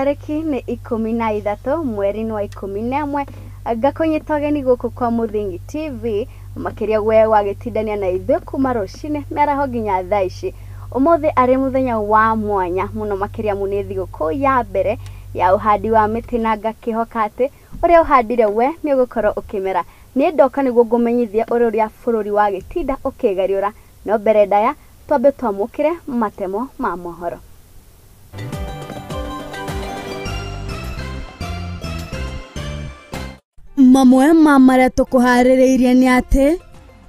tariki ni 13 mweri wa 11 gakonyetogeni guku kwa Muthingi TV makiria gwe wagitindania na ithuĩ kuma rucine meraho nginya thaa ici. Umuthi ari muthenya wa mwanya muno makiria muni thiguku ya mbere ya uhandi wa miti na ngakihoka ati uria uhandire we ni ugukorwo ukimera. Ni ndoka niguo ngumenyithia uria bururi wa gitinda ukigariura no mbere ndaya twambe twamukire matemo ma mohoro. Mamwe maria tukuhaririirie ni ati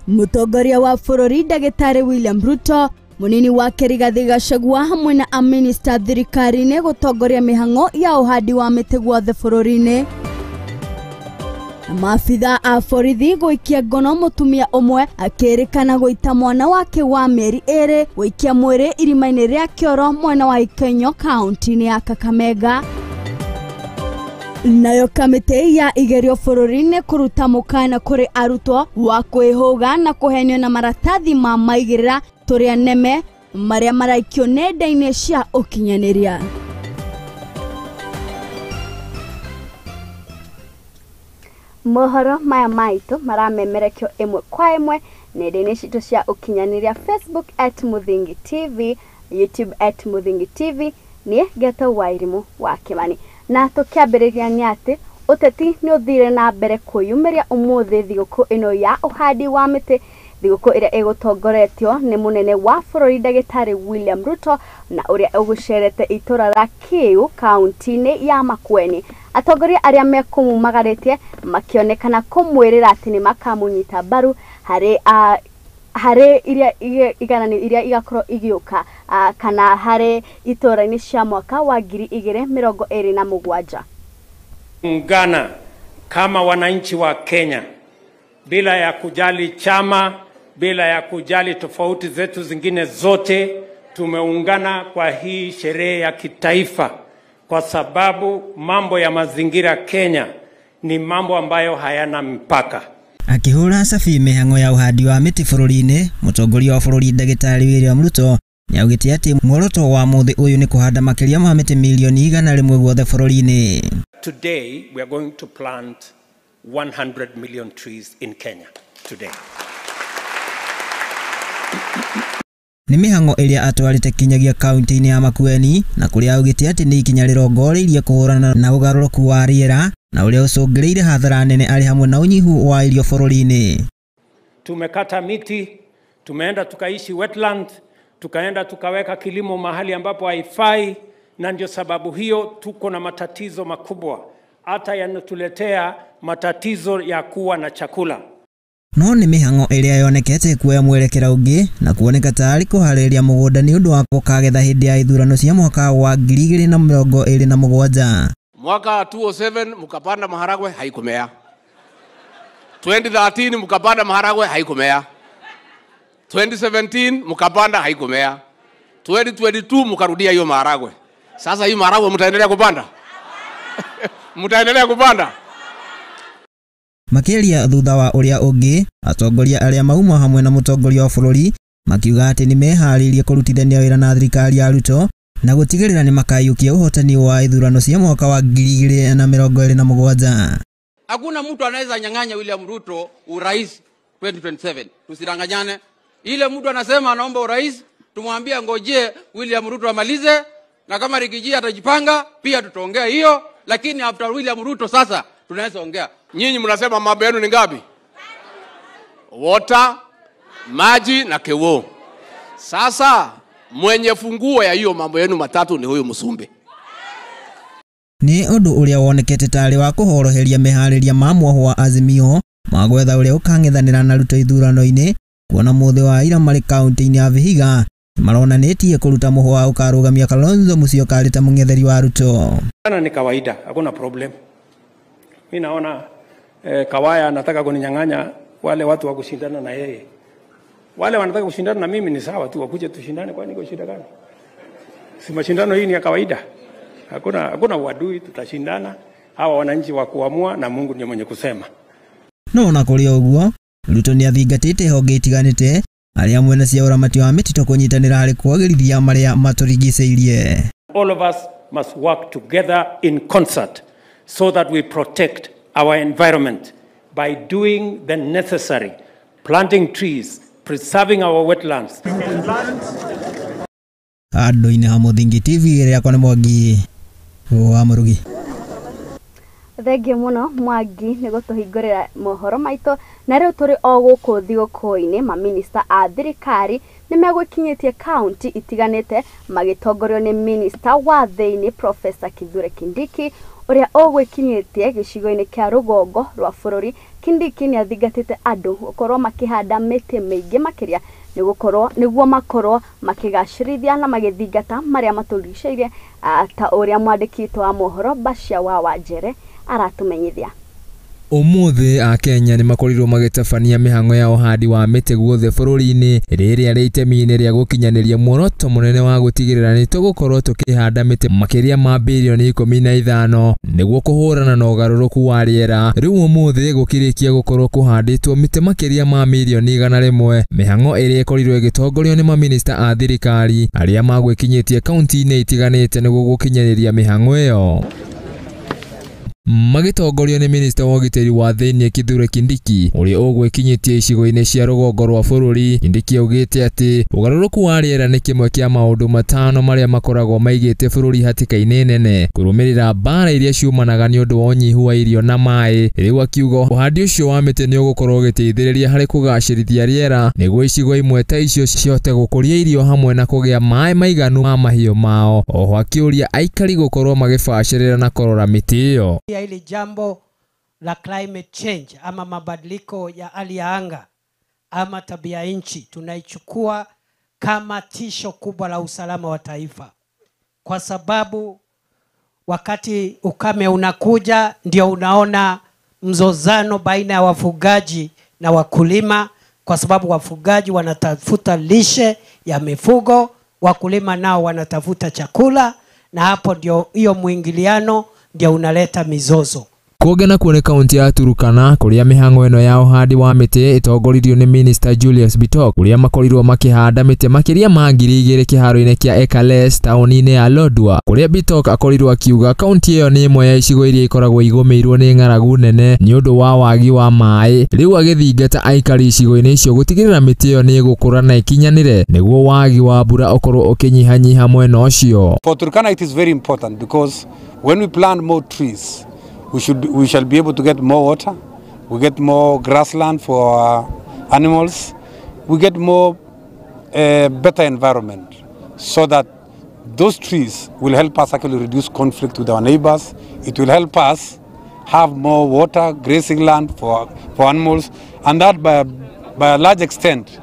mutongoria wa bururi Ndagĩtarĩ William RUTO munini wa Rigathi Gachagua hamwe na minista thirikari-inĩ gutongoria mihang'o ya uhandi wa miti guothe bururi-inĩ. Maabitha a borithi gũikia ngono mutumia umwe akĩrĩkana gũita mwana wake wa mĩeri 2 gũikia mwĩrĩ irima-inĩ rĩa Kĩoro mwena wa Ikenyo kaunti-inĩ ya Kakamega. Nayo kamĩtĩ ya igerio bũrũri-inĩ kũruta mũkana kũrĩ arutwo wa kwĩhũga na kũhenio na maratathi ma maigĩrĩra tũrĩa neme marĩa maraikio nenda-inĩ cia ũkinyanĩria. Mohoro maya maitu maramemerekio imwe kwa imwe nenda-inĩ citũ cia ũkinyanĩria Facebook @Muthingi TV, YouTube @Muthingi TV. Niĩ Geto Wairimu wa Kimani. Na tukiambĩrĩria ni ati uteti ni uthire na mbere kuyumiria umuthi thiguku ino ya uhandi wa miti, thiguku iria igutongoretio ni munene wa bururi Ndagĩtarĩ William RUTO na uria ugucerete itura ra Kiu kaunti-inĩ ya Makueni. Atongoria aria mekumumagaritie makionekana kumwirira ati ni makamunyita mbaru hari iria iganani iria igakorwo igioka kana hari itora-inĩ cia mwaka wa 2027. Ungana kama wananchi wa Kenya bila ya kujali chama, bila ya kujali tofauti zetu zingine zote, tumeungana kwa hii sherehe ya kitaifa kwa sababu mambo ya mazingira Kenya ni mambo ambayo hayana mpaka. Akihura safi mihang'o ya uhandi wa miti bururi-inĩ, mutongoria wa bururi Ndagĩtarĩ William RUTO nĩaugĩte atĩ muoroto wa muthi uyu ni kuhanda makiria ma miti milioni 100 guothe bururi-inĩ. Today we are going to plant 100 million trees in Kenya today. Ni mihang'o iria atwarite kinyagia kaunti-inĩ ya Makueni na kuria augĩte atĩ ni ikinya rĩrongoreirie kũhũrana na ũgarũrũku wa rĩera na uria ucũngĩrĩire hathara nene ari hamwe na unyihu wa irio bururi-inĩ. Tumekata miti, tumeenda tukaishi wetland, tukaenda tukaweka kilimo mahali ambapo haifai, na ndio sababu hiyo tuko na matatizo makubwa hata yanatuletea matatizo ya kuwa na chakula. No ni mihang'o iria yonekete kuoya mwerekera ungi na kuoneka tari kuharĩria mũgũnda ni undu wa kukagetha hindi ya ithurano cia mwaka wa 2027. Mwaka 2007 mkapanda maharagwe haikumea. 2013 mkapanda maharagwe haikumea. 2017 mkapanda haikumea. 2022 mkarudia hiyo maharagwe. Sasa hii maharagwe mtaendelea kupanda? Mtaendelea kupanda? Makiria thutha wa uria ungi atongoria aria mauma hamwe na mutongoria wa bururi makiuga ati ni meharĩirie kũrutithania wĩra na thirikari ya RUTO na gutigĩrĩra ni makayukia uhotani wa ithurano cia mwaka wa 2027. Hakuna mtu anaweza nyang'anya William RUTO urais 2027. Tusidanganyane. Ile mtu anasema anaomba urais, tumwambie ngoje William RUTO amalize, na kama Rigiji atajipanga pia tutaongea hiyo, lakini after William RUTO sasa tunaweza ongea. Nyinyi mnasema mambo yenu ni ngapi? Water, maji na kewo. Sasa mwenye funguo ya hiyo mambo yenu matatu ni huyu Musumbi. Ni undu uria wonekete tari wa kuhoroheria meharĩria ma mwoho wa Azimio magwetha uria ukang'ethanĩra na RUTO ithurano-inĩ, kuona muthi wa ira marĩ kaunti-inĩ ya Vihiga maronanĩtie kũruta mũhũ wa ũkarũgamia Kalonzo Musyoka ta mũng'etheri wa RUTO. Ni kawaida, hakuna problem. Mimi naona Kawaya anataka kuninyang'anya wale watu wa kushindana na yeye. Wale wanataka kushindana na mimi ni sawa tu, wakuje tushindane, kwani niko shida gani? Si mashindano hii ni ya kawaida. Hakuna uadui, tutashindana. Hawa wananchi wa kuamua na Mungu ndiye mwenye kusema. No na kuri oguo RUTO ni athingatite honge itiganite aria mwena cia uramati wa miti to kunyitanira hari kwagirithia maria maturigiceirie. All of us must work together in concert so that we protect our environment by doing the necessary, planting trees, preserving our wetlands. Andũ-inĩ ha Muthingi TV rĩakwa nĩ Mwangi wa Mũrugi. Thengiũ mũno Mwangi nĩ gũtũhingũrĩra mohoro maitũ, na rĩu tũrĩ o gũkũ Thiguku-inĩ maminista a thirikari nĩ megũkinyĩtie kaunti itiganĩte magĩtongorio nĩ minista wa thĩinĩ Professor Kithure Kindiki ũrĩa ũgũkinyĩtie gĩcigo-inĩ kĩa rũgongo rwa bũrũri. Kindiki nĩ athingatĩte andũ gũkorwo makĩhanda mĩtĩ mĩingĩ makĩria nĩguo makorwo makĩgacĩrithia na magĩthingata marĩa matũrigicĩirie, ta ũrĩa mwandĩki witũ wa mohoro Bacia wa Wanjere aratumenyithia. Umuthi a Kenya ni makorirwo magitabania mihango ya uhandi wa miti guothe bũrũri-inĩ rĩrĩa rĩ itemi-inĩ rĩa gũkinyanĩria muoroto mũnene wa gũtigĩrĩra nĩ tũgũkorwo tukihanda miti makĩria ma bilioni 15 nĩguo kũhũrana na ũgarũrũku wa rĩera. Rĩu umuthi gũkĩrĩkia gũkorwo kũhandĩtwo miti makĩria ma milioni 100, mihango ĩrĩa ĩkorirwo ĩgĩtongorio nĩ maminista a thirikari arĩa magwĩkinyĩtie kaunti-inĩ itiganĩte nĩguo gũkinyanĩria mihango ĩyo. Magitongorio nĩ minista wa ũgitĩri wa thĩinĩ Kithure Kindiki ũrĩa ũgwĩkinyĩtie icigo-inĩ cia rũgongo rwa bũrũri. Kindiki augĩte atĩ ũgarũrũku wa rĩera nĩ kĩmwe kĩa maũndũ matano marĩa makoragwo maigĩte bũrũri hatĩka-inĩ nene kũrũmĩrĩra mbara iria ciumanaga nĩ ũndũ wa ũnyihu wa irio na maĩ. Rĩu akiuga ũhandi ũcio wa mĩtĩ nĩ ũgũkorwo ũgĩteithĩrĩria harĩ kũgacĩrithia rĩera nĩguo icigo imwe ta icio cihote gũkũria irio hamwe na kũgĩa maĩ maiganu ma mahiũ mao. Oho akĩũria aikari gũkorwo magĩbacĩrĩra na kũrora mĩtĩ ĩyo. Hili jambo la climate change ama mabadiliko ya hali ya anga ama tabia nchi tunaichukua kama tisho kubwa la usalama wa taifa, kwa sababu wakati ukame unakuja ndio unaona mzozano baina ya wafugaji na wakulima, kwa sababu wafugaji wanatafuta lishe ya mifugo, wakulima nao wanatafuta chakula, na hapo ndio hiyo muingiliano ndio unaleta mizozo. Kũgena kuone kaunti ya Turukana kũrĩa mihango ĩno ya ũhandi wa mĩtĩ ĩtongoririo nĩ Minister Julius Bitok ũrĩa makorirwo makĩhanda mĩtĩ makĩria ma 2,000 kĩharo-inĩ kĩa Ekales taũni-inĩ ya Lodwar, kũrĩa Bitok akorirwo akiuga kaunti ĩyo nĩ ĩmwe ya icigo iria ikoragwo igũmĩirwo nĩ ng'aragu nene nĩ ũndũ wa wagi wa maĩ. Rĩu agĩthingata aikari icigo-inĩ icio gũtigĩrĩra mĩtĩ ĩyo nĩ ĩgũkũra na ikinyanĩre nĩguo wagi wa mbura ũkorwo ũkĩnyihanyiha mwena ũcio. For Turkana it is very important because when we plant more trees we shall be able to get more water, we get more grassland for animals, we get more better environment, so that those trees will help us actually reduce conflict with our neighbors. It will help us have more water, grazing land for animals, and that by a large extent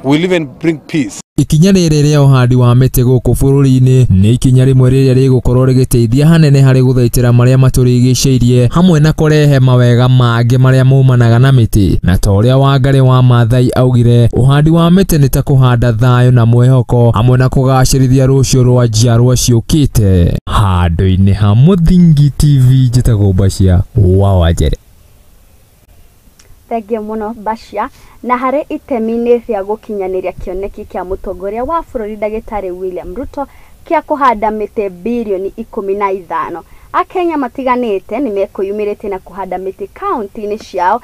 will even bring peace. Ikinya rĩrĩ rĩa ũhandi wa mĩtĩ gũkũ bũrũri-inĩ nĩ ikinya rĩmwe rĩrĩa rĩgũkorwo rĩgĩteithia hanene harĩ gũthaitĩra marĩa matũrigicĩirie hamwe na kũrehe mawega mangĩ marĩa maumanaga na mĩtĩ. Na ta ũrĩa Wangari wa Maathai augire, ũhandi wa mĩtĩ nĩ ta kũhanda thayũ na mwĩhoko hamwe na kũgacĩrithia rũciũ rwa njiarwa ciũkĩte. Handũ-inĩ ha Muthingi TV njĩtagwo Bacia wa Wanjere. Thengiũ mũno Bacia. Na harĩ itemi-inĩ rĩa gũkinyanĩria kĩoneki kĩa mũtongoria wa bũrũri Ndagĩtarĩ William Ruto kĩa kũhanda mĩtĩ bilioni 15, Akenya matiganĩte nĩ mekũyumĩrĩte na kũhanda mĩtĩ kaunti-inĩ ciao,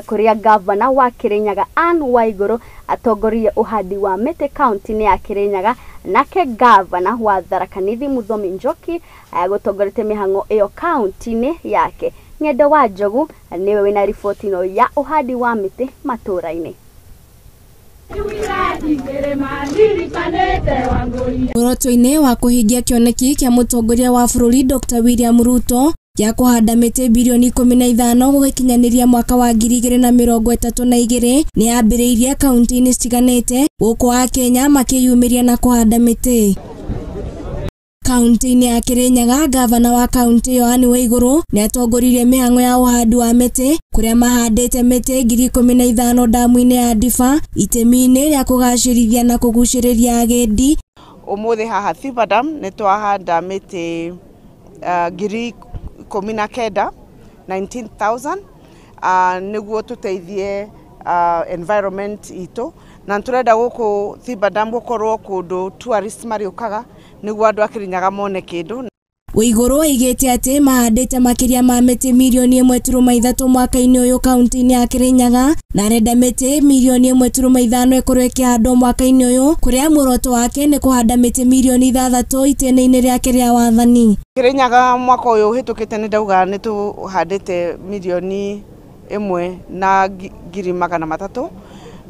kũrĩa gavana wa Kirinyaga Anne Waigũrũ atongoria ũhandi wa mĩtĩ kaunti-inĩ ya Kirinyaga, nake gavana wa Tharaka Nithi Muthomi Njoki gũtongorete mĩhango ĩyo kaunti-inĩ yake. Ng'endo wa Njogu niwe wina riboti ino ya ũhandi wa mĩtĩ matũra-inĩ. Muoroto-inĩ wa kũhingia kĩoneki kĩa mũtongoria wa bũrũri Dr. William Ruto ya kũhanda mĩtĩ bilioni 15 gũgĩkinyanĩria mwaka wa 2032 nĩ yambĩrĩirie kaunti-inĩ citiganĩte gũkũ Akenya makĩyumĩria na kũhanda mĩtĩ. Kaunti-inĩ ya Kirinyaga, gavana wa kaunti ĩyo Anne Waigũrũ nĩ atongoririe mĩhango ya ũhandi wa mĩtĩ kũrĩa mahandĩte mĩtĩ 15,000 damu-inĩ ya Ndiba itemi-inĩ rĩa kũgacĩrithia na kũgucĩrĩria agendi. Ũmũthĩ haha Thiba Dam nĩ twahanda mĩtĩ 19,000 nĩguo tũteithie environment itũ, na tũrenda gũkũ Thiba Dam gũkorwo kũndũ tourist marĩũkaga nĩguo andũ a Kirinyaga mone kĩndũ. Waiguru igete ati mahandite makiria ma miti milioni 1.3 mwaka-ini uyu kaunti-ini ya Kirinyaga na arenda miti milioni 1.5 ikorwo ikihandwo mwaka-ini uyu kuria muoroto wake ni kuhanda miti milioni 6 itene-ini riake ria wathani. Kirinyaga mwaka uyu hitukite ni ndauga ni tuhandite milioni 1.3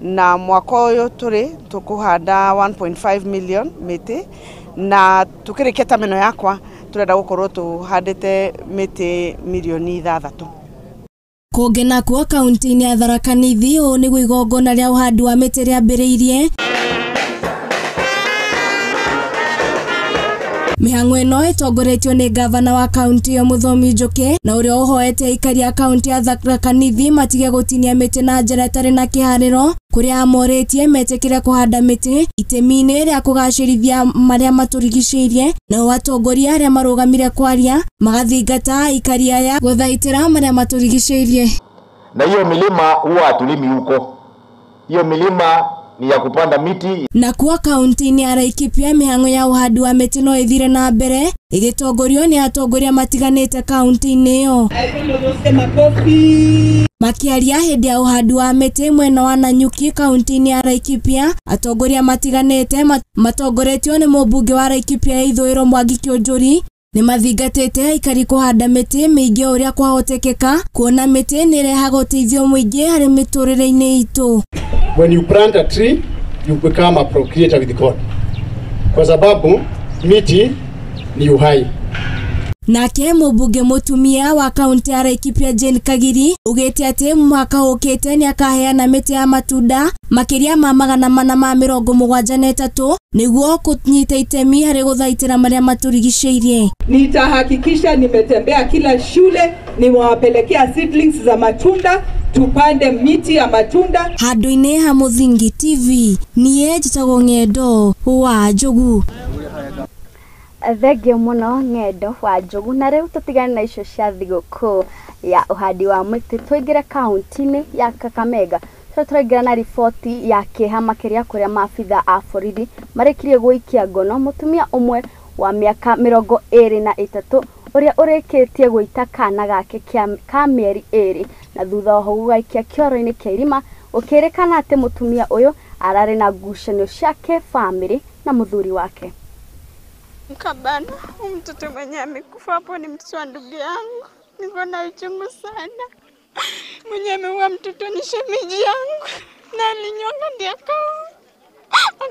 na mwaka uyu tukuhanda 1.5 million miti na tukirikia tameno yakwa turenda gukorwo tuhandite miti milioni 6. Kungena kwa kaunti-ini ya Tharaka Nithi niguo igongona ria uhandi wa miti riambiriirie. Mihang'o ino itongoretio ni gavana wa kaunti ya Muthomi Njuki na uria uhoete aikari a kaunti ya Tharaka Nithi matige gutinia miti na njira itari na kihariro kuria amoretie metekire kuhanda miti itemi-ini ria kugacirithia maria maturigiceirie na atongoria aria marugamire kwaria magathingata aikari aya guthaitira maria maturigiceirie. Na hiyo milima huwa hatulimi huko, hiyo milima ni ya kupanda miti. Na kwa kaunti-ini ya Laikipia mihang'o ya uhandi wa miti no ithire na mbere igitongorio ni atongoria matiganite kaunti-ini iyo. Makiaria hindi ya uhandi wa miti mwena wa Nanyuki kaunti-ini ya Laikipia, atongoria matiganite matongoretio ni mũmbunge wa Laikipia ya ithũĩro Mwangi Kĩũnjũri ni mathingatite aikari kuhanda miti miingi uria kwahotekeka kuona miti ni rehaga uteithio muingi hari miturire-ini itu. When you plant a tree, you become a procreator with God. Kwa sababu miti ni uhai. Nake mũmbunge mutumia wa kaunti ya Laikipia Jane Kagiri ugete ati mwaka ukite ni akaheana miti ya matunda makiria ma 473 niguo kunyita itemi hari guthaitira maria maturigiceirie. Nitahakikisha nimetembea kila shule, nimewapelekea seedlings za matunda, tupande miti ya matunda. Handu-ini ha Muthingi TV nie njitagwo Ng'endo wa Njogu. Thengio muno Ng'endo wa Njogu, na riu tutigane na icio cia thiguku ya uhandi wa miti tuingire kaunti-ini ya Kakamega. Tũraingĩra na riboti ya kĩeha makĩria kũrĩa maabitha a borithi marekirie gũikia ngono mũtumia ũmwe wa mĩaka 23 ũrĩa ũrĩkĩtie gũita kana gake ka mĩeri 2 na thutha wa gũgaikia kĩoro-inĩ kĩa irima ũkĩrĩkana atĩ mũtumia ũyũ ararĩ na ngucanio ciake family na mũthuri wake. Kabana, mtoto mwenye amekufa hapo ni mtoto wa ndugu yangu. Niko na uchungu sana. Mwenye ameua mtoto ni shemeji yangu. Na alinyonga ndiye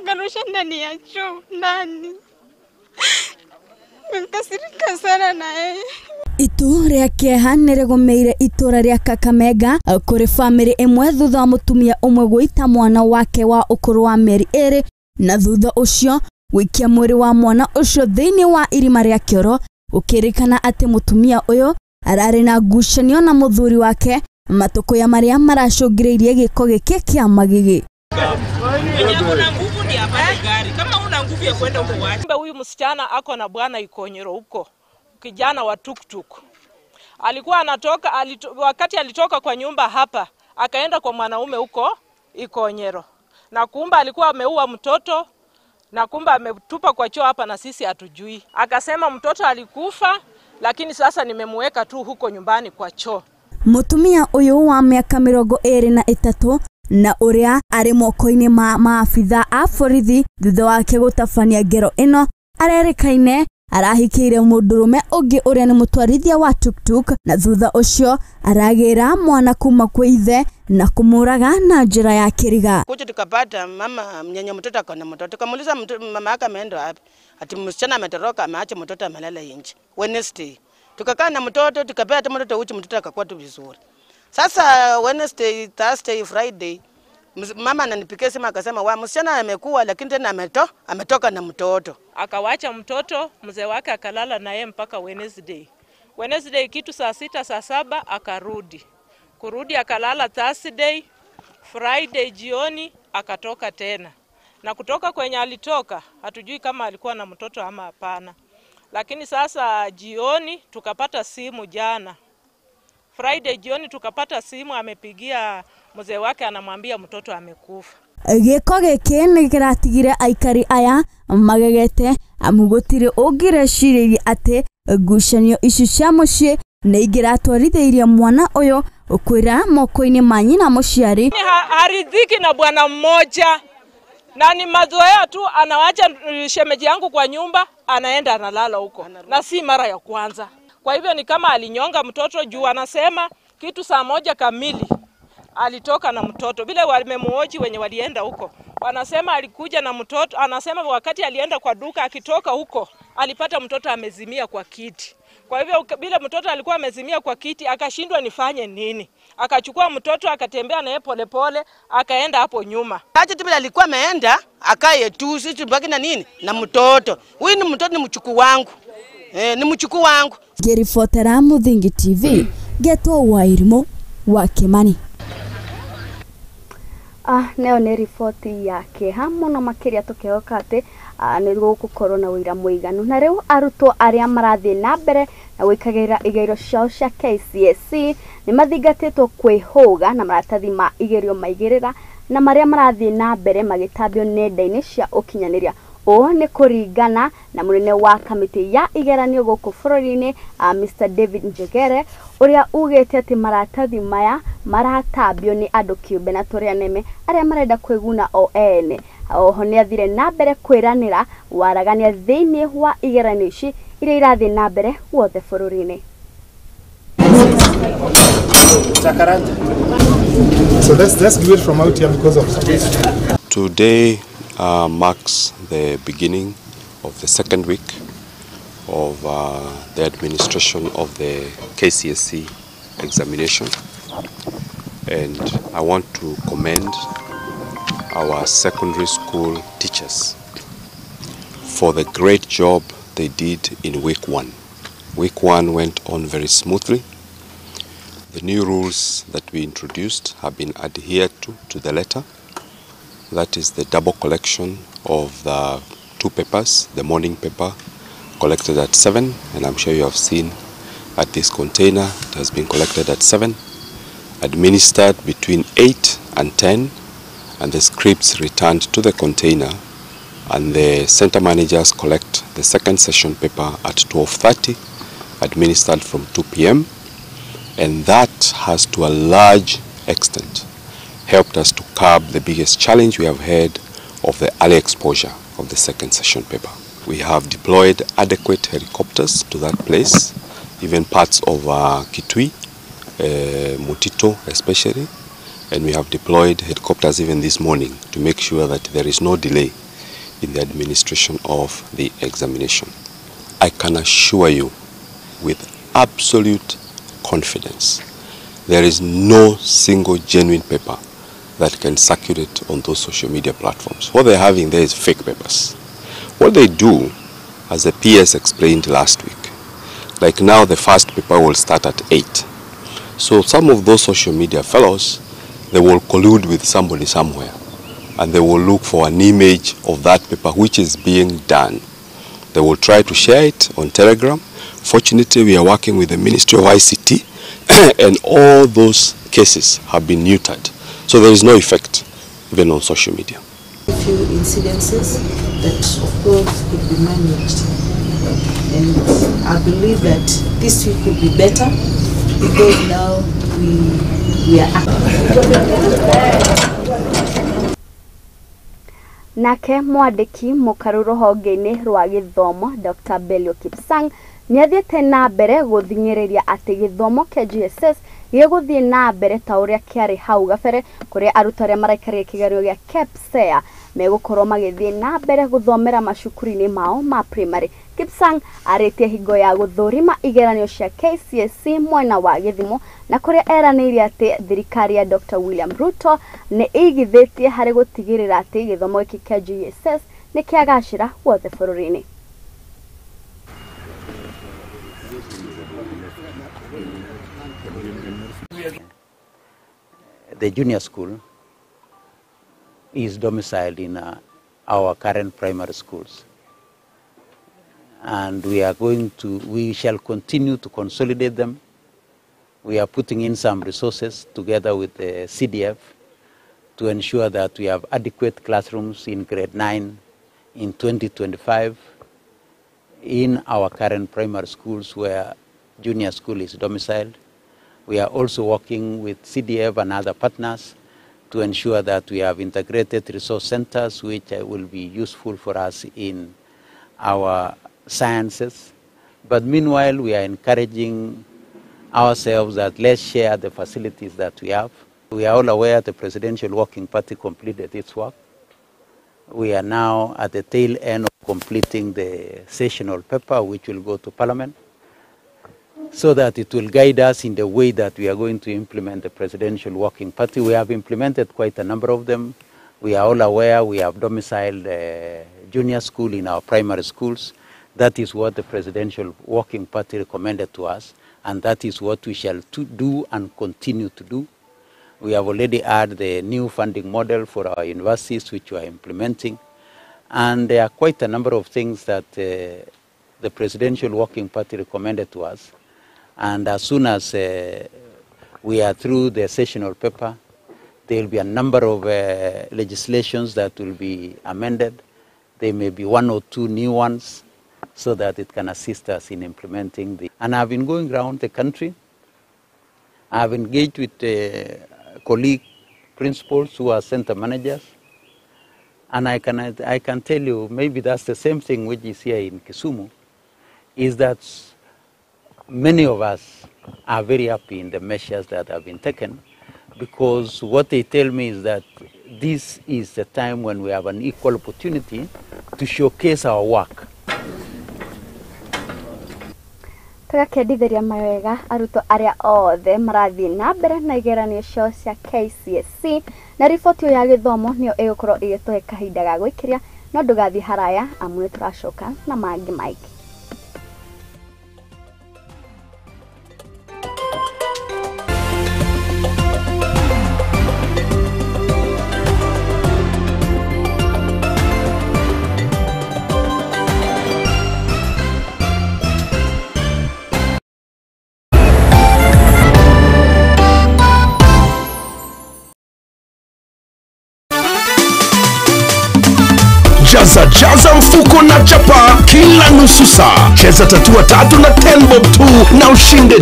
akarusha ndani ya choo ndani. Nikasirika sana na yeye. Itu ria kieha nirigomeire itura ria Kakamega kuri family imwe thutha wa mutumia umwe guita mwana wake wa ukuru wa mĩeri 2 na thutha ucio wikia mwiri wa mwana ucio thiini wa irima ria kioro ukirikana ati mutumia uyu arari na ngucanio na muthuri wake matuko ya maria maracungiriirie giko giki kia magigi. Kama una nguvu ya kwenda huko wapi? Huyu msichana ako na bwana Ikonyero huko, kijana wa tuktuk. Alikuwa anatoka wakati alitoka kwa nyumba hapa akaenda kwa mwanaume huko Ikonyero, na kumba alikuwa ameua mtoto na kumba ametupa kwa choo hapa na sisi hatujui. Akasema mtoto alikufa lakini sasa nimemweka tu huko nyumbani kwa choo. Mutumia uyu wa miaka 23 na uria ari moko-ini ma maabitha a borithi thutha wake gutabania ngero ino arerekaine arahikiire mundurume ungi uria ni mutwarithia wa tuktuk na thutha ucio aragira mwana kuma kwa ithe na kumuraga na njira ya kiriga. Kuja tukapata mama mnyanya mtoto akona mtoto, tukamuuliza mama yake ameenda wapi, ati msichana ametoroka ameacha mtoto amelala nje. Wednesday tukakaa na mtoto tukapea hata mtoto uchi, mtoto akakuwa tu vizuri. Sasa Wednesday, Thursday, Friday mama ananipikia simu akasema wa msichana amekuwa lakini tena ametoka na mtoto. Akawacha mtoto, mzee wake akalala na yeye mpaka Wednesday. Wednesday kitu saa 6 saa 7 akarudi. Kurudi akalala Thursday, Friday jioni akatoka tena. Na kutoka kwenye alitoka hatujui kama alikuwa na mtoto ama hapana. Lakini sasa jioni tukapata simu jana. Friday jioni tukapata simu amepigia mzee wake anamwambia mtoto amekufa. Giko giki ni kiratigire aikari aya magegete amugutire ungireciria ati ngucanio icio cia mucii nĩ ingĩratwarithĩirie mwana ũyũ ũkwĩra moko-inĩ ma nyina mũciari. Haridhiki na bwana mmoja na ni mazoea tu, anawacha shemeji yangu kwa nyumba, anaenda analala huko, na si mara ya kwanza. Kwa hivyo ni kama alinyonga mtoto juu anasema kitu saa 1 kamili alitoka na mtoto. Vile wamemuoji wenye walienda huko, wanasema alikuja na mtoto. Anasema wakati alienda kwa duka, akitoka huko alipata mtoto amezimia kwa kiti. Kwa hivyo bila mtoto alikuwa amezimia kwa kiti, akashindwa nifanye nini. Akachukua mtoto akatembea naye polepole, akaenda hapo nyuma. Acha tu bila alikuwa ameenda, akaye tu sisi tubaki na nini? Na mtoto. Huyu ni mtoto, ni mchuku wangu. Ni mchuku wangu. Ngĩribotera Muthingi TV, Getwo Wairimu wa Kimani. Neo nĩ riboti yake mũno makĩria tũkĩoka atĩ nĩ gũgũkorwo na ũira mũiganu. Na rĩu arutwo arĩa marathiĩ na mbere na gwĩkagĩra igerio ciao cia KCSE nĩ mathingatĩtwo kwĩhũga na maratathi ma igerio maigĩrĩra na marĩa marathiĩ na mbere magĩtambio nenda-inĩ cia ũkinyanĩria. Ũũ nĩ kũringana na mũnene wa kamĩtĩ ya igeranio gũkũ bũrũri-inĩ Mr. David Njegere, ũrĩa ugĩte atĩ maratathi maya maratambio nĩ andũ kĩũmbe na tũrĩa neme arĩa marenda kwĩguna o ene. Oho nĩ athire na mbere kwĩranĩra waragania thĩinĩ wa igeranio ici iria irathiĩ na mbere guothe bũrũri-inĩ. So let's do it from out here because of space. Today marks the beginning of the second week of the administration of the KCSE examination, and I want to commend our secondary school teachers for the great job they did in week 1. Week 1 went on very smoothly. The new rules that we introduced have been adhered to the letter. That is the double collection of the 2 papers, the morning paper collected at 7, and I'm sure you have seen at this container it has been collected at 7, administered between 8 and 10, and the scripts returned to the container, and the center managers collect the second session paper at 12:30, administered from 2 p.m. And that has to a large extent helped us to curb the biggest challenge we have had of the early exposure of the second session paper. We have deployed adequate helicopters to that place, even parts of Kitui, Mutito especially, and we have deployed helicopters even this morning to make sure that there is no delay in the administration of the examination. I can assure you with absolute confidence, there is no single genuine paper that can circulate on those social media platforms. What they're having there is fake papers. What they do, as the PS explained last week, like now the first paper will start at 8. So some of those social media fellows, they will collude with somebody somewhere, and they will look for an image of that paper which is being done. They will try to share it on Telegram. Fortunately, we are working with the Ministry of ICT, and all those cases have been neutered. So there is no effect even on social media. A few incidences that of course could be managed, and I believe that this week could be better because now we are Nake mwandĩki mũkaru rũhonge-inĩ rwa gĩthomo Dr. Belio Kipsang nĩ athiĩte na mbere gũthing'ĩrĩria atĩ gĩthomo kĩa GSS gĩgũthiĩ na mbere ta ũrĩa kĩarĩ hau gabere, kũrĩa arutwo arĩa maraikaria kĩgerio gĩa KPSEA megũkorwo magĩthiĩ na mbere gũthomera macukuru-inĩ mao ma primary. Kipsang arĩtie hingo ya gũthũrima igeranio cia KCSE mwena wa Gĩthumo, na kũrĩa eranĩire atĩ thirikari ya Dr. William Ruto nĩ ĩigithĩtie harĩ gũtigĩrĩra atĩ gĩthomo gĩkĩ kĩa GSS nĩ kĩagacĩra guothe bũrũri-inĩ. The junior school is domiciled in our current primary schools, and we shall continue to consolidate them. We are putting in some resources together with the CDF to ensure that we have adequate classrooms in grade 9 in 2025, in our current primary schools where junior school is domiciled. We are also working with CDF and other partners to ensure that we have integrated resource centers which will be useful for us in our sciences. But meanwhile, we are encouraging ourselves that let's share the facilities that we have. We are all aware the Presidential Working Party completed its work. We are now at the tail end of completing the sessional paper which will go to Parliament, so that it will guide us in the way that we are going to implement the Presidential Working Party. We have implemented quite a number of them. We are all aware we have domiciled junior school in our primary schools. That is what the Presidential Working Party recommended to us, and that is what we shall do and continue to do. We have already had the new funding model for our universities which we are implementing, and there are quite a number of things that the Presidential Working Party recommended to us. And as soon as we are through the sessional paper, there will be a number of legislations that will be amended. There may be one or two new ones so that it can assist us in implementing the. And I've been going around the country. I've engaged with colleague principals who are center managers. And I can tell you, maybe that's the same thing which is here in Kisumu, is that many of us are very happy in the measures that have been taken, because what they tell me is that this is the time when we have an equal opportunity to showcase our work. Tugakendithĩria mawega arutwo arĩa othe marathiĩ na mbere na igeranio ciao cia KCSE, na riboti ya gĩthomo nĩyo ĩgũkorwo ĩgĩtũhe kahinda ga gwĩkĩria, no ndũgathiĩ haraya amu nĩ tũracoka na mangĩ maingĩ. Jaza mfuko na chapa kila nusu saa. Cheza tatua tatu na 10 bob tu na ushinde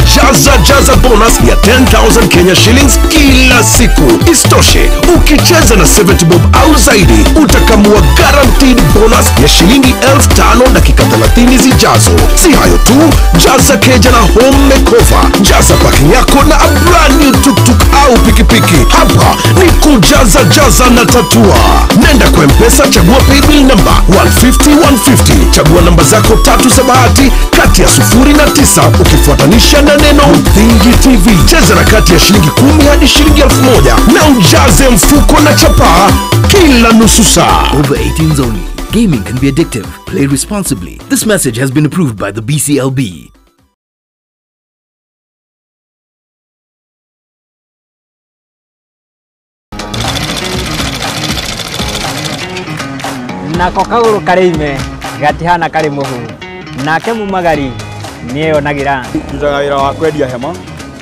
jaza bonus ya 10,000 Kenya shillings kila siku. Isitoshe, ukicheza na 70 bob au zaidi, utakamua guaranteed bonus ya shilingi 5,000 dakika 30 zijazo. Si hayo tu, jaza keja na home makeover. Jaza parking yako na a brand new tuk-tuk au pikipiki. Hapa ni kujaza na tatua. Nenda kwa M-Pesa, chagua paybill number 150 chagua namba zako 3 za bahati kati ya 0 na 9 ukifuatanisha na neno Muthingi TV. Cheza na kati ya shilingi 10 hadi shilingi 1,000 na ujaze mfuko na chapa kila nusu saa. Over 18s only. Gaming can be addictive. Play responsibly. This message has been approved by the BCLB. Nako kaguru karime gatihana kari muhu nake mumagari niyo nagira ndutaga wira wa kwendia hema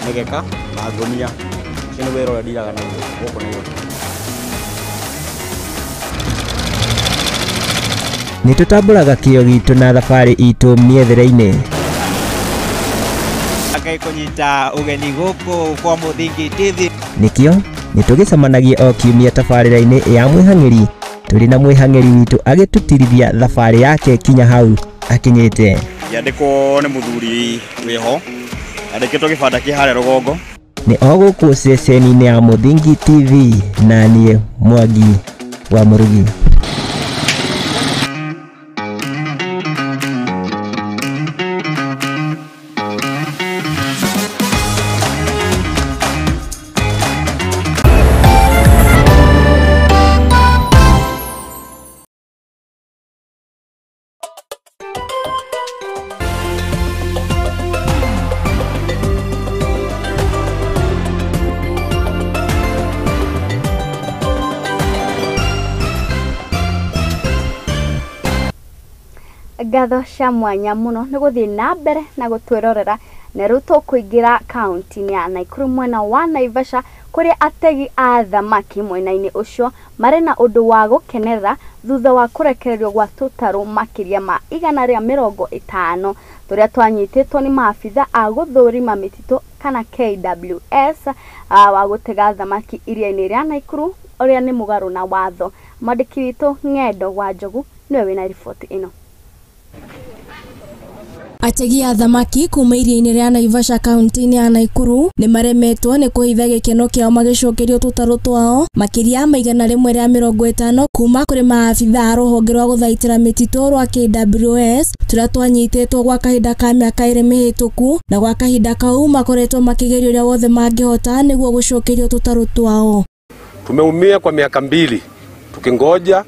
negeka na ngonia kino wira ura ndiraga na goko niyo nitutamburaga kio gitu na thabari itu miethere-ini akai kunyita ugeni goko kwa Muthingi TV nikio nitugicemanagia o kiumia tabarĩra-inĩ ya mwĩhang'ĩri turi na mwihang'eri witu agitutirithia thabarĩ yake kinya hau akinyite yandiko ni muthuri wiho andikitwo gibanda kihare rugongo ni oguku ceceni-inĩ ya Muthingi TV na niĩ Mwangi wa Murugi. Ngatho cia mwanya muno nĩ gũthiĩ na mbere na gũtwĩrorera na RUTO kuingira kaunti-inĩ ya Naikuru mwena wa Naivasha kuria ategi a thamaki mwena-inĩ ucio marĩ na ũndũ wa gũkenerera thutha wa kũrekererio gwa tũtarũ makĩria ma 150 tũrĩa twanyitĩtwo nĩ maabitha a gũthũrima mĩtitũ kana KWS wa gũtega thamaki iria-inĩ rĩa Naikuru ũrĩa nĩ mũgarũ na watho. Mwandĩki witũ Ng'endo wa Njogu nĩwe wĩna riboti ĩno. Ategi a thamaki kuma iria-inĩ rĩa Naivasha kaunti-inĩ ya Naikuru nĩ maremetwo nĩ kũhitha gĩkeno kĩao magĩcokerio tũtarũ twao makĩria ma 150 kuma kũrĩ maabitha a rũhonge rwa gũthaitĩra mĩtitũ rwa KWS tũrĩa twanyitĩtwo gwa kahinda ka mĩaka 2 mĩhĩtũku, na gwa kahinda kau makoretwo makĩgeria ũrĩa wothe mangĩhota nĩguo gũcokerio tũtarũ twao. Tumeumia kwa miaka 2 tukingoja,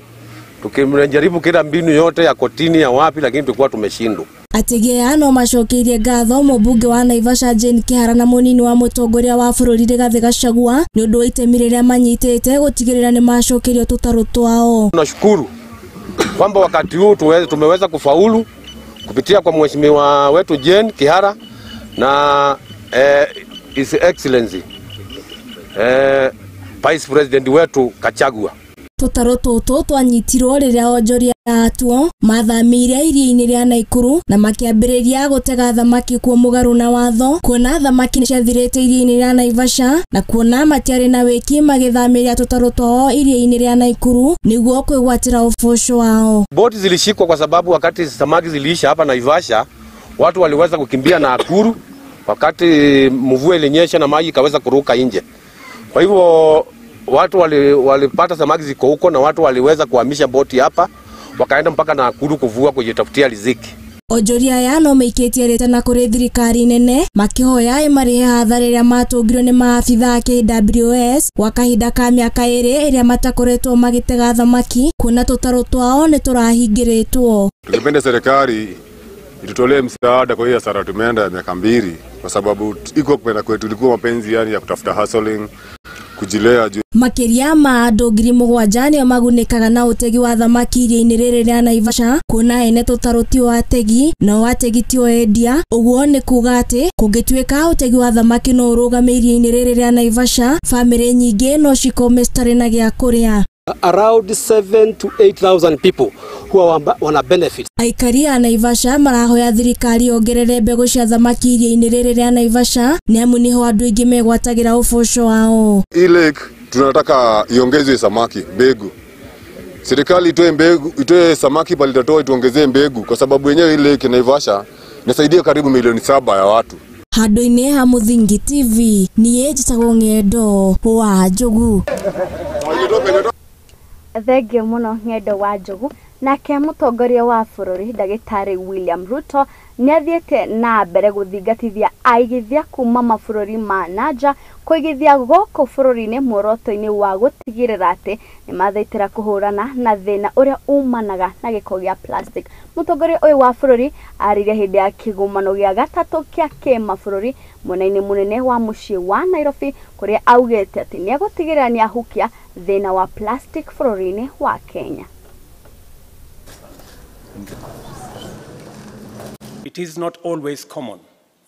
tukimjaribu kila mbinu yote ya kotini ya wapi, lakini tulikuwa tumeshindwa. Ategi aya no macokeirie ngatho mũmbunge wa Naivasha Jane Kĩhara na mũnini wa mũtongoria wa bũrũri Rigathĩ Gachagua nĩ ũndũ wa itemi rĩrĩa manyitĩte gũtigĩrĩra nĩ macokerio tũtarũ twao. Tunashukuru kwamba wakati huu tumeweza kufaulu kupitia kwa mheshimiwa wetu Jane Kĩhara na His Excellency Vice President wetu Gachagua. Tũtarũ tũtũ twanyitirwo rĩrĩa onjoria atuo mathamĩire iria-inĩ rĩa Naikuru na makĩambĩrĩria gũtega thamaki kuo mũgarũ na watho, kuona thamaki nĩ ciathirĩte iria-inĩ rĩa Naivasha na kuona matiarĩ na wĩki magĩthamĩria tũtarũ twao iria-inĩ rĩa Naikuru nĩguo kwĩgwatĩra ũboco wao. Boti zilishikwa kwa sababu wakati samaki ziliisha hapa Naivasha watu waliweza kukimbia na Nakuru wakati mvua ilinyesha na maji ikaweza kuruka nje. Kwa hivyo watu walipata samaki ziko huko na watu waliweza kuhamisha boti hapa wakaenda mpaka Nakuru kuvua kujitafutia riziki. Onjoria aya no maikĩtie rĩtana kũrĩ thirikari nene makĩhoya ĩmarĩhe hathara ĩrĩa matũngirwo nĩ maabitha a KWS gwa kahinda ka mĩaka 2 ĩrĩa matakoretwo magĩtega thamaki kuona tũtarũ twao nĩ tũrahingĩrĩtwo. Tungependa serikali itutolee msaada kwa hiyo hasara tumeenda miaka 2 kwa sababu iko kupenda kwetu ilikuwa mapenzi yani ya kutafuta hustling kujilea juu. Makĩria ma andũ 7,000 nĩo magunĩkaga na ũtegi wa thamaki iria-inĩ rĩrĩ rĩa Naivasha, kuona ene tũtarũ tio ategi no ategi tio endia. Ũguo nĩ kuga atĩ kũngĩtuĩka ũtegi wa thamaki no ũrũgame iria-inĩ rĩrĩ rĩa Naivasha, famĩlĩ nyingĩ no cikome citarĩ na gĩa kũrĩa. Around 7,000 to 8,000 people who wana benefit. Aikari a Naivasha marahoya thirikari yongerere mbegũ cia thamaki iria-inĩ rĩrĩ rĩa Naivasha nĩamu nĩho andũ aingĩ megwatagĩra ũboco wao. Ile tunataka iongezwe samaki mbegu. Serikali itoe samaki bali ituongezee mbegu kwa sababu yenyewe ile Naivasha inasaidia karibu milioni 7 ya watu. Handũ-inĩ ha Muthingi TV niĩ njĩtagwo Ng'endo wa Njogu. Thengio mũno Ng'endo wa Njogu. Nake mũtongoria wa bũrũri Ndagĩtarĩ William Ruto nĩ athiĩte na mbere gũthingatithia aigithia kuma mabũrũri ma nanja kũigithia gũkũ bũrũri-inĩ muoroto-inĩ wa gũtigĩrĩra atĩ nĩ mathaitĩra kũhũrana na thĩna ũrĩa umanaga na gĩko gĩa plastic. Mũtongoria ũyũ wa bũrũri arire hĩndĩ ya kĩgomano gĩa gatatũ kĩa kĩmabũrũri mwena-inĩ mũnene wa mũciĩ wa Nairobi kũrĩa augĩte atĩ nĩ egũtigĩrĩra nĩ ahukia thĩna wa plastic bũrũri-inĩ wa Kenya. It is not always common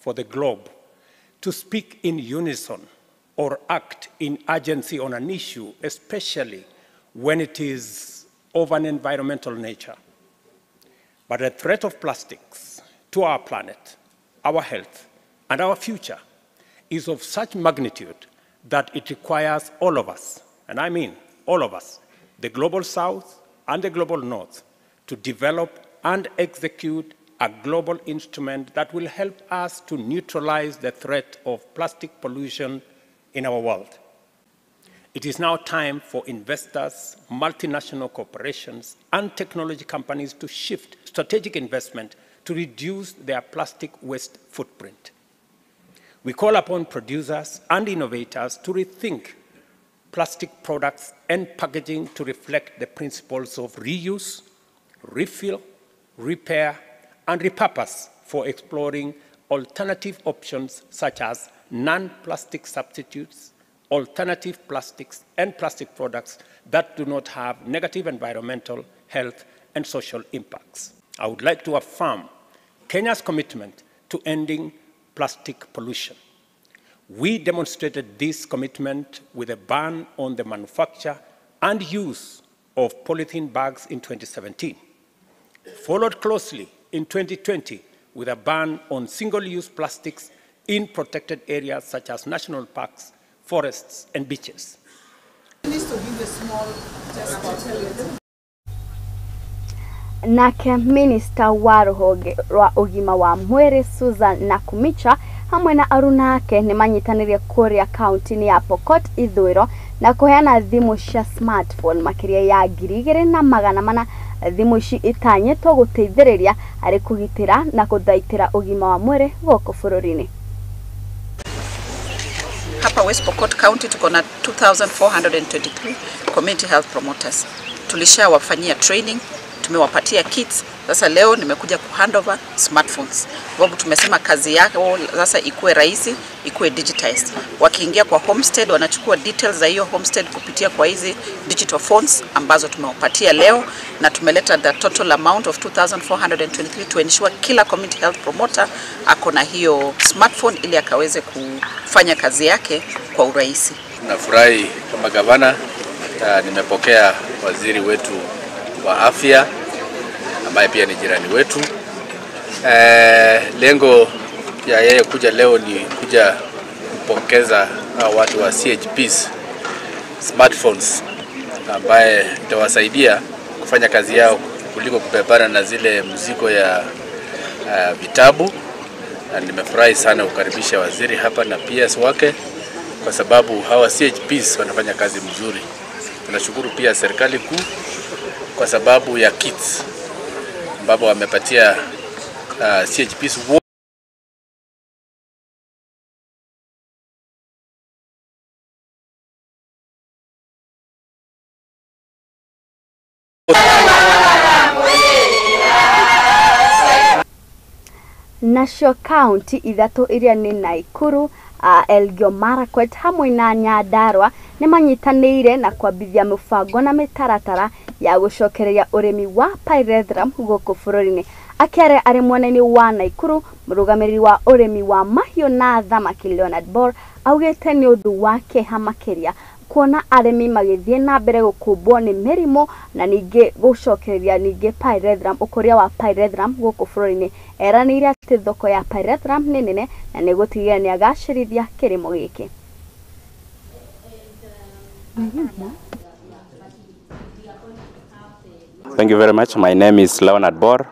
for the globe to speak in unison or act in urgency on an issue, especially when it is of an environmental nature. But the threat of plastics to our planet, our health, and our future is of such magnitude that it requires all of us, and I mean all of us, the global south and the global north, to develop and execute a global instrument that will help us to neutralize the threat of plastic pollution in our world. It is now time for investors, multinational corporations, and technology companies to shift strategic investment to reduce their plastic waste footprint. We call upon producers and innovators to rethink plastic products and packaging to reflect the principles of reuse, refill, repair, and repurpose for exploring alternative options such as non-plastic substitutes, alternative plastics, and plastic products that do not have negative environmental, health, and social impacts. I would like to affirm Kenya's commitment to ending plastic pollution. We demonstrated this commitment with a ban on the manufacture and use of polythene bags in 2017, followed closely in 2020 with a ban on single-use plastics in protected areas such as national parks, forests, and beaches. Nake Minister wa ruhonge rwa ugima wa mwiri Susan Nakumicha hamwe na aruna ake ni manyitanirie kuria kaunti ya Pokot Ithwiro na kuheana thimu cia smartphone makiria ya 2,400 thimu ici itanyetwo guteithiriria ari kugitira na kuthaitira ugima wa mwiri goko bururi-ini. Hapa West Pokot County tuko na 2,423 community health promoters. Tulishawafanyia training, tumewapatia kits. Sasa leo nimekuja kuhandover smartphones. Sababu tumesema kazi yao sasa ikuwe rahisi, ikuwe digitized. Wakiingia kwa homestead wanachukua details za hiyo homestead kupitia kwa hizi digital phones ambazo tumewapatia leo, na tumeleta the total amount of 2,423 to ensure kila community health promoter ako na hiyo smartphone ili akaweze kufanya kazi yake kwa urahisi. Nafurahi kama gavana nimepokea waziri wetu wa afya ambaye pia ni jirani wetu. Lengo ya yeye kuja leo ni kuja kupongeza watu wa CHPs smartphones ambaye itawasaidia kufanya kazi yao kuliko kubebana na zile mzigo ya vitabu. Na nimefurahi sana kukaribisha waziri hapa na PS wake kwa sababu hawa CHPs wanafanya kazi mzuri. Tunashukuru pia serikali kuu kwa sababu ya kits ambapo wamepatia CHPs Nacio county ithatu iria ni Naikuru, Elgeyo Marakwet hamwe na Nyandarua ni manyitanĩire na kwambithia mũbango na mĩtaratara ya gucokereria urimi wa pyrethrum gũkũ bũrũri-inĩ. Akĩaria arĩ mwena-inĩ wa Naikuru, mũrũgamĩrĩri wa urimi wa mahiũ na thamaki Leonard Bor augĩte nĩ ũndũ wa kĩeha makĩria kuona arĩmi magĩthiĩ na mbere gũkumbwo nĩ mĩrimũ na ningĩ gũcokereria ningĩ pyrethrum, ũkũria wa pyrethrum gũkũ bũrũri-inĩ. Eranĩire atĩ thoko ya pyrethrum nĩ nene na nĩ gũtigĩrĩra nĩ agacĩrithia kĩrĩmo gĩkĩ. Thank you very much. My name is Leonard Bor,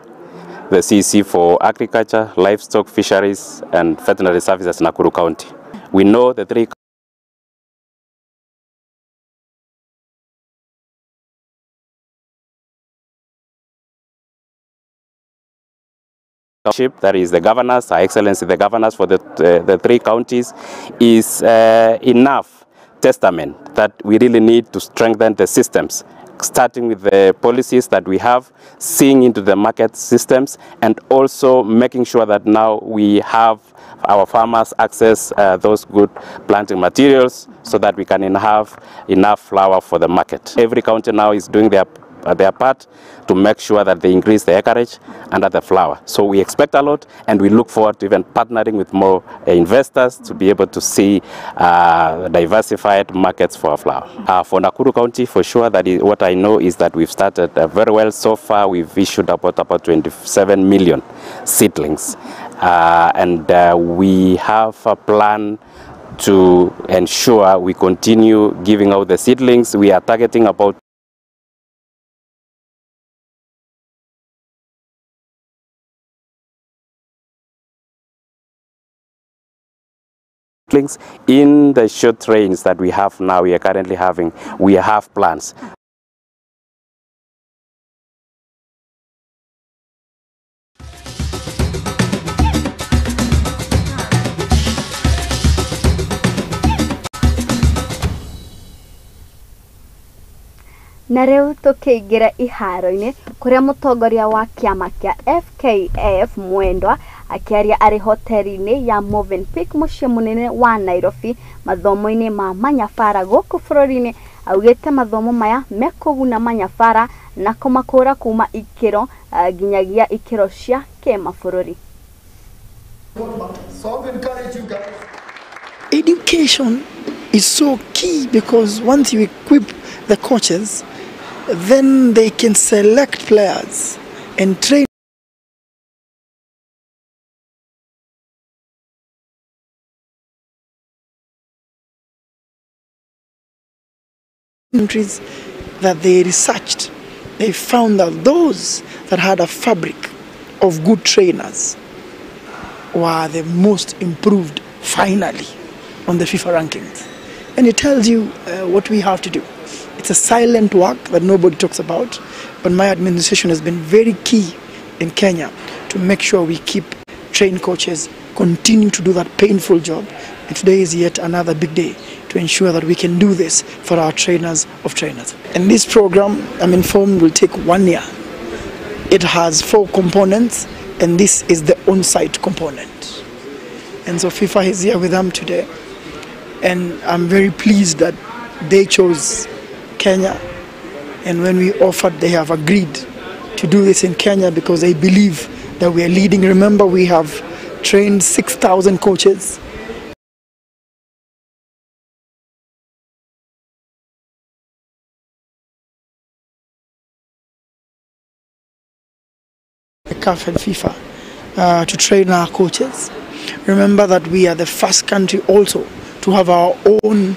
the CC for Agriculture, Livestock, Fisheries and Veterinary Services in Nakuru County. We know the three that is the governors, Her Excellency the governors for the three counties is enough testament that we really need to strengthen the systems, starting with the policies that we have, seeing into the market systems, and also making sure that now we have our farmers access those good planting materials so that we can have enough flour for the market. Every county now is doing their part to make sure that they increase the acreage under the flour. So we expect a lot, and we look forward to even partnering with more investors to be able to see diversified markets for our flour. For Nakuru County, for sure, what I know is that we've started very well. So far, we've issued about 27 million seedlings, and we have a plan to ensure we continue giving out the seedlings. We are targeting about in the short trains that we have now, we are currently having, we have plans. Na rĩu tũkĩingĩra iharo-inĩ kũrĩa mũtongoria wa kĩama kĩa FKF Mwendwa akĩaria arĩ hoteri-inĩ ya Movenpick mũciĩ mũnene wa Nairobi mathomo-inĩ ma manyabara gũkũ bũrũri-inĩ. Augĩte mathomo maya mekũguna manyabara na kũmakũra kuma ikĩro nginyagia ikĩro cia kĩmabũrũri. So I encourage you guys. Education is so key because once you equip the coaches, then they can select players and train countries that they researched. They found that those that had a fabric of good trainers were the most improved finally on the FIFA rankings. And it tells you what we have to do. It's a silent work that nobody talks about, but my administration has been very key in Kenya to make sure we keep trained coaches, continue to do that painful job. And today is yet another big day to ensure that we can do this for our trainers of trainers. And this program, I'm informed, will take 1 year. It has 4 components, and this is the on-site component. And so FIFA is here with them today, and I'm very pleased that they chose Kenya, and when we offered, they have agreed to do this in Kenya because they believe that we are leading. Remember, we have trained 6,000 coaches. CAF and FIFA to train our coaches. Remember that we are the first country also to have our own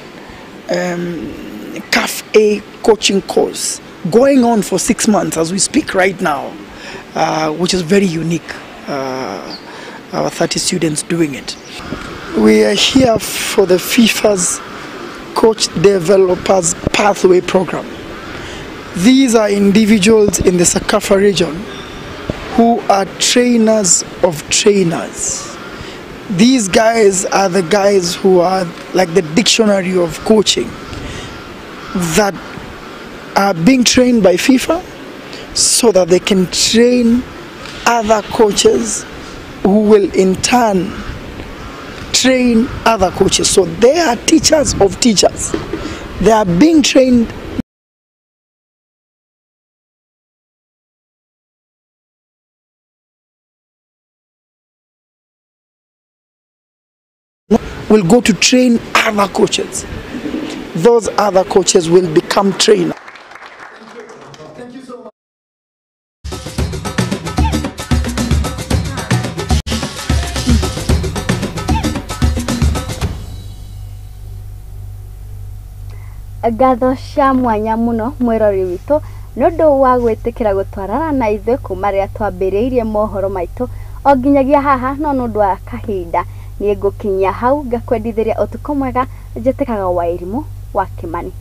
CAF A coaching course going on for 6 months as we speak right now, which is very unique. Our 30 students doing it. We are here for the FIFA's Coach Developers Pathway Program. These are individuals in the Sakafa region who are trainers of trainers. These guys are the guys who are like the dictionary of coaching that are being trained by FIFA so that they can train other coaches who will in turn train other coaches. So they are teachers of teachers. They are being trained . Will go to train other coaches. Those other coaches will become trainers. Thank you so much. Ngatho cia mwanya muno mwirori witũ nĩ ũndũ wa gwĩtĩkĩra gũtwarana na ithuĩ kuma rĩrĩa twambĩrĩirie mohoro maitũ o nginyagia haha no nĩ ũndũ wa kahinda niĩ ngũkinyia hau ngakwendithĩria ũtukũ mwega njĩtĩkaga Wairimũ wa Kĩmani.